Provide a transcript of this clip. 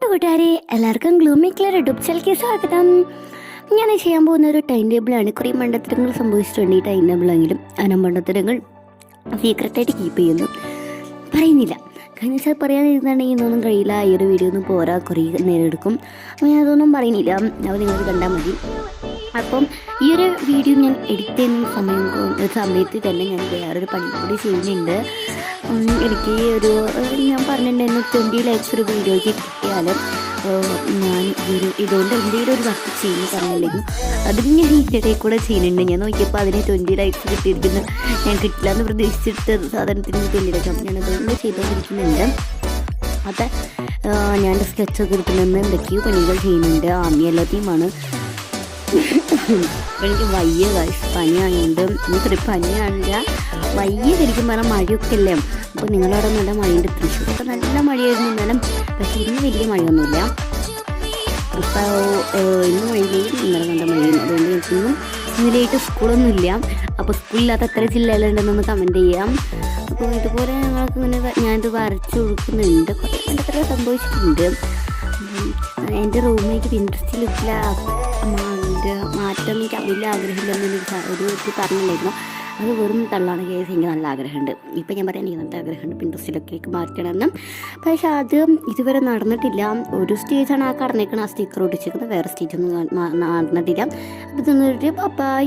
കൂട്ടുകാരെ എല്ലാവർക്കും gloomy clear YouTube ചാനലിലേക്ക് സ്വാഗതം. ഞാൻ ചെയ്യാൻ പോകുന്ന ഒരു ടൈം ടേബിളാണ്. കുറേ മണ്ടത്തരങ്ങൾ സംഭവിച്ചിട്ടുണ്ട് ഈ ടൈം ടേബിളെങ്കിലും ആ മണ്ടത്തരങ്ങൾ സീക്രട്ടായിട്ട് കീപ്പ് ചെയ്യുന്നു, പറയുന്നില്ല. കാരണം വെച്ചാൽ പറയാനിരുന്നുണ്ടെങ്കിൽ ഇതൊന്നും കഴിയില്ല, ഈ ഒരു വീഡിയോ ഒന്നും പോരാ, കുറേ നേരം എടുക്കും. അപ്പോൾ ഞാൻ അതൊന്നും പറയുന്നില്ല, അപ്പോൾ നിങ്ങൾക്ക് കണ്ടാൽ മതി. അപ്പം ഈ ഒരു വീഡിയോ ഞാൻ എഡിറ്റ് ചെയ്യുന്ന സമയത്ത് തന്നെ ഞാൻ വേറൊരു പണി കൂടി ചെയ്യുന്നുണ്ട്. എനിക്ക് ഞാൻ പറഞ്ഞിട്ടുണ്ടായിരുന്നു 20 ലൈക്സ് ഒരു വീഡിയോയ്ക്ക് കിട്ടിയാലും ഞാൻ ഇതുകൊണ്ട് എന്തെങ്കിലും ഒരു വർക്ക് ചെയ്യുന്നു പറഞ്ഞില്ലെങ്കിൽ അതും ഞാൻ ഇതിൻ്റെ ഇടയിൽ കൂടെ ചെയ്യുന്നുണ്ട്. ഞാൻ നോക്കിയപ്പോൾ അതിന് 20 ലൈക്സ് കിട്ടിയിരിക്കുന്നു. ഞാൻ കിട്ടില്ല എന്ന് പ്രതീക്ഷിച്ചിട്ട് സാധനത്തിന് 20 ലൈക്സ് ഞാൻ അതുകൊണ്ട് ചെയ്തുകൊണ്ടിരിക്കുന്നുണ്ട്. അത് ഞാൻ സ്കെച്ചൊക്കെ എടുക്കുന്നുണ്ട്, എന്തൊക്കെയോ പണികൾ ചെയ്യുന്നുണ്ട്. എല്ലാ ടീമാണ്. എനിക്ക് വയ്യ പനിയായതുകൊണ്ട് എനിക്കൊരു പനിയാണില്ല, വയ്യ ശരിക്കും പറഞ്ഞാൽ മഴയൊക്കെ അല്ലേ. അപ്പോൾ നിങ്ങളവിടെ നല്ല മഴയുണ്ട്, തൃശ്ശൂരൊക്കെ നല്ല മഴയായിരുന്നു ഇന്നലെ, പക്ഷേ ഇന്ന് വലിയ മഴയൊന്നുമില്ല. ഇപ്പോൾ ഇന്ന് മഴയില്ലെങ്കിൽ ഇന്നലെ നല്ല മഴയുന്നു. അതുകൊണ്ട് എനിക്കൊന്നും ഇന്നലെയായിട്ട് സ്കൂളൊന്നുമില്ല. അപ്പോൾ സ്കൂളില്ലാത്ത എത്ര ജില്ലകളുണ്ടെന്നൊന്ന് കമൻറ്റ് ചെയ്യാം. അപ്പോൾ ഇതുപോലെ ഞങ്ങൾക്ക് ഇങ്ങനെ ഞാനിത് വരച്ചു കൊടുക്കുന്നുണ്ട്. കുറേ എത്ര സംഭവിച്ചിട്ടുണ്ട്. എൻ്റെ റൂമിലേക്ക് പിൻട്രസ്റ്റ് ലുക്കില്ല മാറ്റം എനിക്ക് വലിയ ആഗ്രഹമില്ലെന്ന് എനിക്ക് ഒരു പറഞ്ഞില്ലായിരുന്നു. അത് വെറും തള്ളാണ് കേസ്. എനിക്ക് നല്ല ആഗ്രഹമുണ്ട്. ഇപ്പം ഞാൻ പറയാൻ എനിക്ക് നല്ല ആഗ്രഹമുണ്ട് പിൻട്രസ്റ്റിലൊക്കെ മാറ്റണമെന്ന്. പക്ഷേ അത് ഇതുവരെ നടന്നിട്ടില്ല. ഒരു സ്റ്റേജാണ് ആ കടന്നേക്കണം, ആ സ്റ്റിക്കർ ഒട്ടിച്ചിരിക്കുന്നത്, വേറെ സ്റ്റേജൊന്നും നടന്നിട്ടില്ല. അപ്പോൾ ഇതൊന്നും ബൈ.